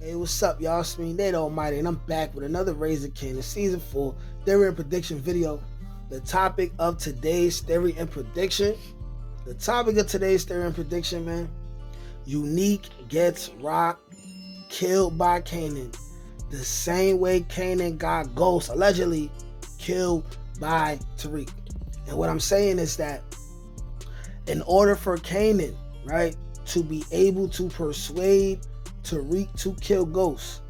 Hey, what's up, y'all? It's me, Nate Almighty, and I'm back with another Razor Kanan Season 4 Theory and Prediction video. The topic of today's theory and prediction, man, Unique gets Rock killed by Kanan. The same way Kanan got Ghost allegedly killed by Tariq. And what I'm saying is that in order for Kanan, right, to be able to persuade Tariq to kill Ghost,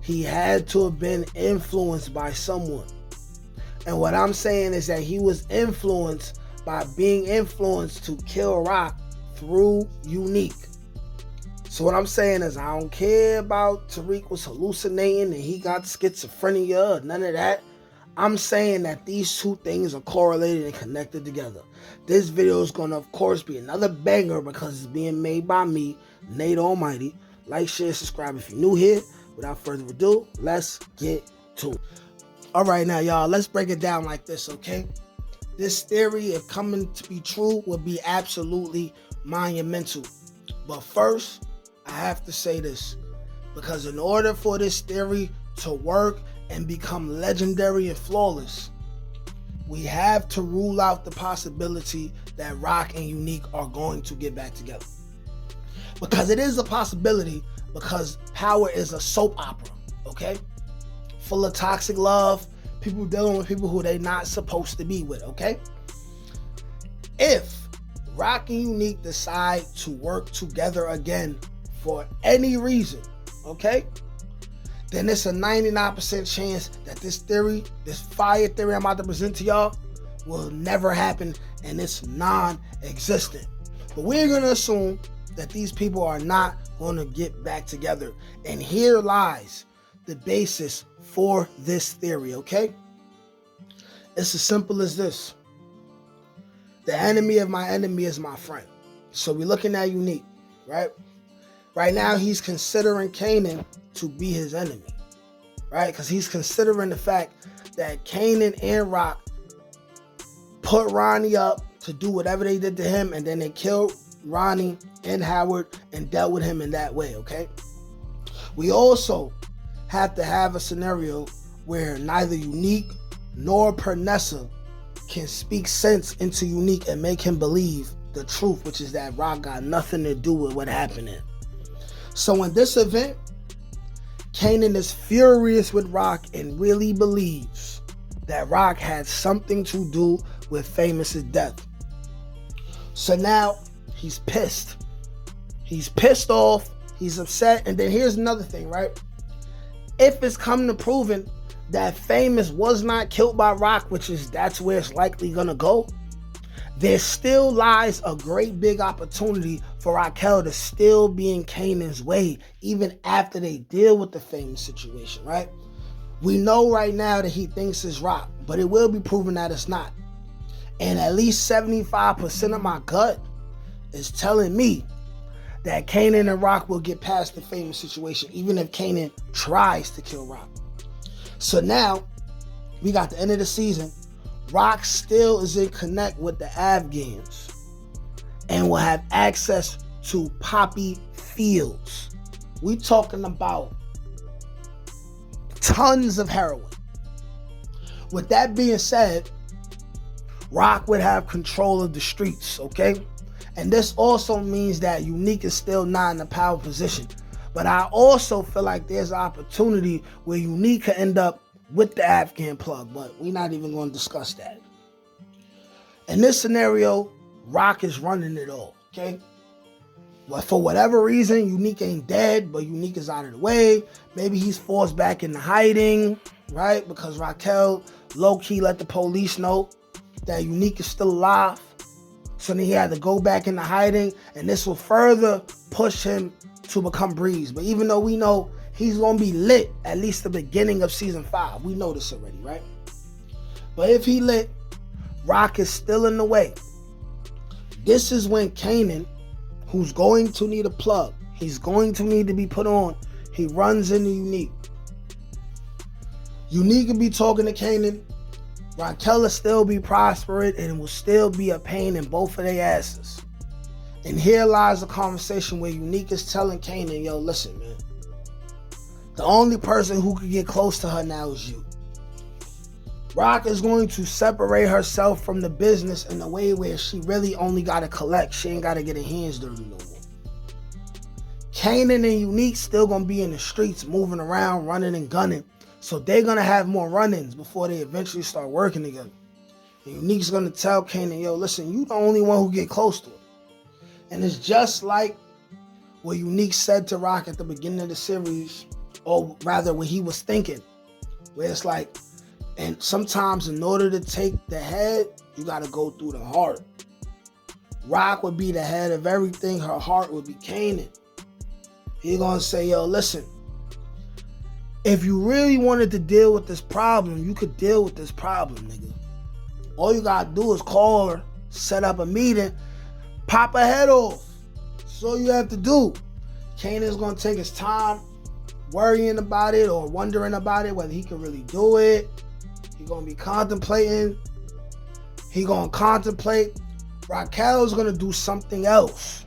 he had to have been influenced by someone. And what I'm saying is that he was influenced by being influenced to kill Rock through Unique. So what I'm saying is I don't care about Tariq was hallucinating and he got schizophrenia or none of that. I'm saying that these two things are correlated and connected together. This video is going to, of course, be another banger because it's being made by me, Nate Almighty. Like, share, subscribe if you're new here. Without further ado, let's get to it. All right, now, y'all, let's break it down like this, okay? This theory, if coming to be true, would be absolutely monumental. But first, I have to say this, because in order for this theory to work and become legendary and flawless, we have to rule out the possibility that Rock and Unique are going to get back together. Because it is a possibility, because Power is a soap opera, okay? Full of toxic love, people dealing with people who they're not supposed to be with, okay? If Rock and Unique decide to work together again for any reason, okay, then it's a 99% chance that this theory, this fire theory I'm about to present to y'all, will never happen and it's non-existent. But we're going to assume that these people are not going to get back together. And here lies the basis for this theory, okay? It's as simple as this. The enemy of my enemy is my friend. So we're looking at Unique, right? Right now, he's considering Kanan to be his enemy, right? Because he's considering the fact that Kanan and Rock put Ronnie up to do whatever they did to him, and then they killed Ronnie and Howard and dealt with him in that way, okay? We also have to have a scenario where neither Unique nor Pernessa can speak sense into Unique and make him believe the truth, which is that Rock got nothing to do with what happened in. So in this event, Kanan is furious with Rock and really believes that Rock had something to do with Famous's death. So now he's pissed. He's pissed off. He's upset. And then here's another thing, right? If it's come to proven that Famous was not killed by Rock, that's where it's likely gonna go, there still lies a great big opportunity for Raquel to still be in Kanan's way, even after they deal with the Famous situation, right? We know right now that he thinks it's Rock, but it will be proven that it's not. And at least 75% of my gut is telling me that Kanan and Rock will get past the Famous situation, even if Kanan tries to kill Rock. So now, we got the end of the season. Rock still is in connect with the Afghans and will have access to poppy fields. We talking about tons of heroin. With that being said, Rock would have control of the streets, okay? And this also means that Unique is still not in a power position. But I also feel like there's an opportunity where Unique could end up with the Afghan plug, but we're not even going to discuss that. In this scenario, Rock is running it all, okay? Well, for whatever reason, Unique ain't dead, but Unique is out of the way. Maybe he's forced back into hiding, right? Because Raquel low-key let the police know that Unique is still alive. So then he had to go back into hiding, and this will further push him to become Breeze. But even though we know he's going to be lit at least the beginning of season 5, we know this already, right? But if he lit, Rock is still in the way. This is when Kanan, who's going to need a plug, he's going to need to be put on, he runs into Unique. Unique will be talking to Kanan. Raquel will still be prosperous and it will still be a pain in both of their asses. And here lies a conversation where Unique is telling Kanan, yo, listen, man, The only person who could get close to her now is you. Rock is going to separate herself from the business in a way where she really only got to collect. She ain't got to get her hands dirty no more. Kanan and Unique still going to be in the streets, moving around, running and gunning. So they're going to have more run-ins before they eventually start working together. And Unique's going to tell Kanan, yo, listen, you the only one who get close to her. And it's just like what Unique said to Rock at the beginning of the series, or rather what he was thinking, where it's like, and sometimes in order to take the head, you got to go through the heart. Rock would be the head of everything. Her heart would be Kanan. He going to say, yo, listen, if you really wanted to deal with this problem, you could deal with this problem, nigga. All you got to do is call her, set up a meeting, pop her head off. That's all you have to do. Kanan's going to take his time worrying about it or wondering about it, whether he can really do it. He's going to be contemplating. He's going to contemplate. Raquel's going to do something else.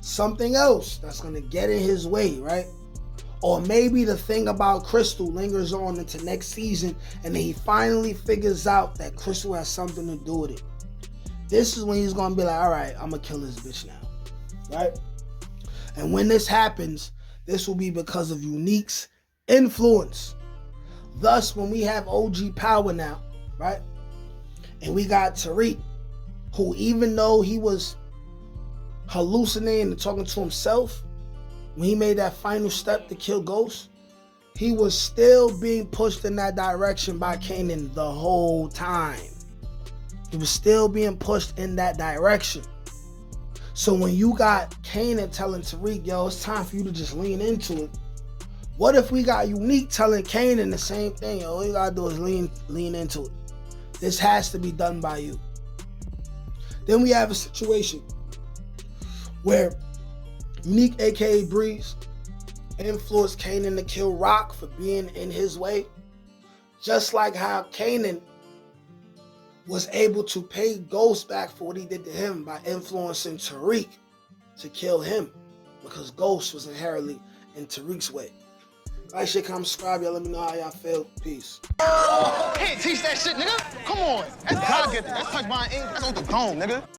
Something else that's going to get in his way, right? Or maybe the thing about Crystal lingers on into next season and then he finally figures out that Crystal has something to do with it. This is when he's going to be like, all right, I'm going to kill this bitch now, right? And when this happens, this will be because of Unique's influence. Thus, when we have OG power now, right? And we got Tariq, who even though he was hallucinating and talking to himself, when he made that final step to kill Ghost, he was still being pushed in that direction by Kanan the whole time. He was still being pushed in that direction. So when you got Kanan telling Tariq, yo, it's time for you to just lean into it. What if we got Unique telling Kanan the same thing? All you gotta do is lean into it. This has to be done by you. Then we have a situation where Unique, aka Breeze, influenced Kanan to kill Rock for being in his way. Just like how Kanan was able to pay Ghost back for what he did to him by influencing Tariq to kill him, because Ghost was inherently in Tariq's way. Like, shit, comment, subscribe, y'all. Let me know how y'all feel. Peace. Can't teach that shit, nigga. Come on. That's God get that. That's touch my ink. That's on the dome, nigga.